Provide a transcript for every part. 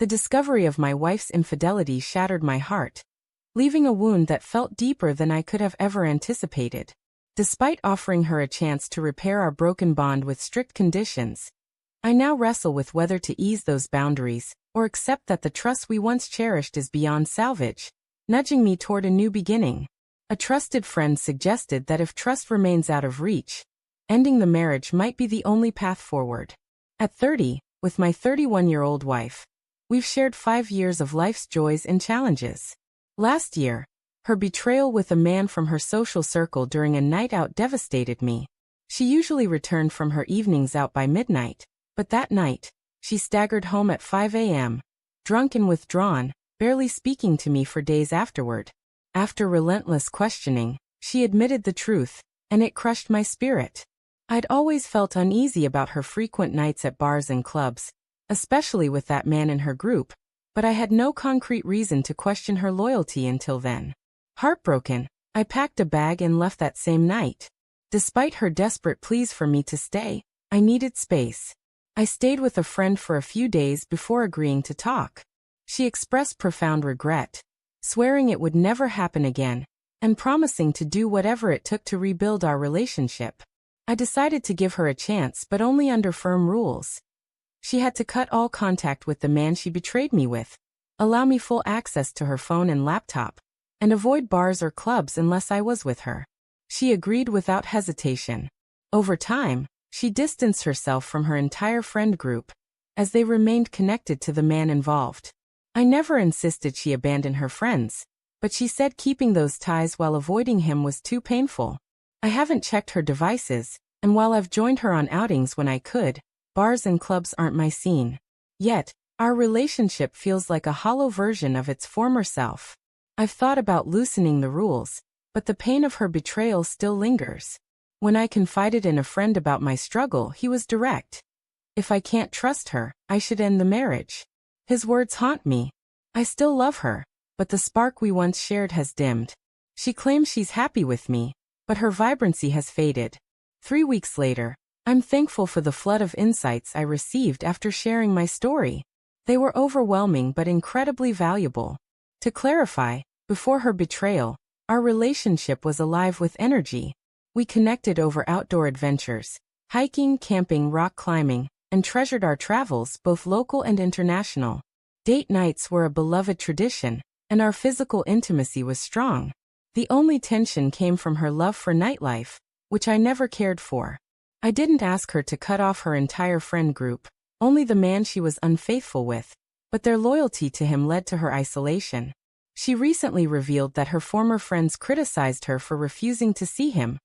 The discovery of my wife's infidelity shattered my heart, leaving a wound that felt deeper than I could have ever anticipated. Despite offering her a chance to repair our broken bond with strict conditions, I now wrestle with whether to ease those boundaries or accept that the trust we once cherished is beyond salvage, nudging me toward a new beginning. A trusted friend suggested that if trust remains out of reach, ending the marriage might be the only path forward. At 30, with my 31-year-old wife, we've shared 5 years of life's joys and challenges. Last year, her betrayal with a man from her social circle during a night out devastated me. She usually returned from her evenings out by midnight, but that night, she staggered home at 5 a.m., drunk and withdrawn, barely speaking to me for days afterward. After relentless questioning, she admitted the truth, and it crushed my spirit. I'd always felt uneasy about her frequent nights at bars and clubs, especially with that man in her group, but I had no concrete reason to question her loyalty until then. Heartbroken, I packed a bag and left that same night. Despite her desperate pleas for me to stay, I needed space. I stayed with a friend for a few days before agreeing to talk. She expressed profound regret, swearing it would never happen again, and promising to do whatever it took to rebuild our relationship. I decided to give her a chance, but only under firm rules. She had to cut all contact with the man she betrayed me with, allow me full access to her phone and laptop, and avoid bars or clubs unless I was with her. She agreed without hesitation. Over time, she distanced herself from her entire friend group, as they remained connected to the man involved. I never insisted she abandon her friends, but she said keeping those ties while avoiding him was too painful. I haven't checked her devices, and while I've joined her on outings when I could, bars and clubs aren't my scene. Yet, our relationship feels like a hollow version of its former self. I've thought about loosening the rules, but the pain of her betrayal still lingers. When I confided in a friend about my struggle, he was direct. If I can't trust her, I should end the marriage. His words haunt me. I still love her, but the spark we once shared has dimmed. She claims she's happy with me, but her vibrancy has faded. 3 weeks later, I'm thankful for the flood of insights I received after sharing my story. They were overwhelming but incredibly valuable. To clarify, before her betrayal, our relationship was alive with energy. We connected over outdoor adventures, hiking, camping, rock climbing, and treasured our travels, both local and international. Date nights were a beloved tradition, and our physical intimacy was strong. The only tension came from her love for nightlife, which I never cared for. I didn't ask her to cut off her entire friend group, only the man she was unfaithful with, but their loyalty to him led to her isolation. She recently revealed that her former friends criticized her for refusing to see him,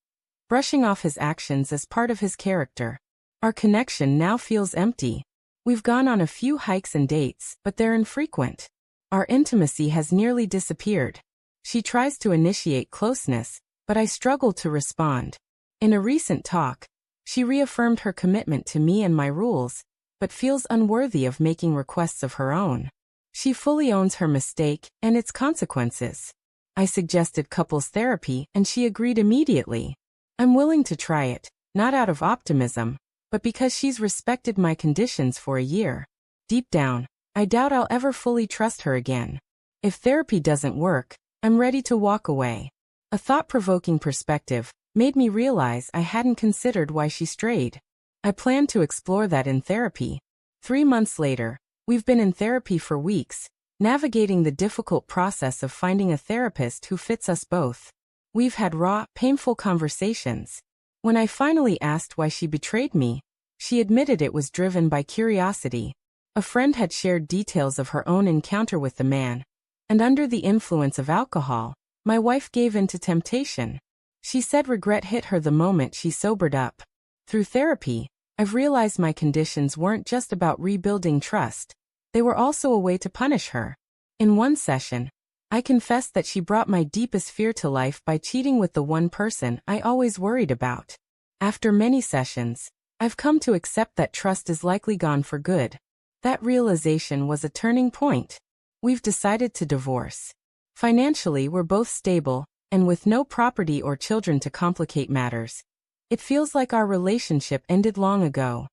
brushing off his actions as part of his character. Our connection now feels empty. We've gone on a few hikes and dates, but they're infrequent. Our intimacy has nearly disappeared. She tries to initiate closeness, but I struggle to respond. In a recent talk, she reaffirmed her commitment to me and my rules, but feels unworthy of making requests of her own. She fully owns her mistake and its consequences. I suggested couples therapy, and she agreed immediately. I'm willing to try it, not out of optimism, but because she's respected my conditions for a year. Deep down, I doubt I'll ever fully trust her again. If therapy doesn't work, I'm ready to walk away. A thought-provoking perspective made me realize I hadn't considered why she strayed. I plan to explore that in therapy. 3 months later, we've been in therapy for weeks, navigating the difficult process of finding a therapist who fits us both. We've had raw, painful conversations. When I finally asked why she betrayed me, she admitted it was driven by curiosity. A friend had shared details of her own encounter with the man, and under the influence of alcohol, my wife gave in to temptation. She said regret hit her the moment she sobered up. Through therapy, I've realized my conditions weren't just about rebuilding trust. They were also a way to punish her. In one session, I confessed that she brought my deepest fear to life by cheating with the one person I always worried about. After many sessions, I've come to accept that trust is likely gone for good. That realization was a turning point. We've decided to divorce. Financially, we're both stable, and with no property or children to complicate matters, it feels like our relationship ended long ago.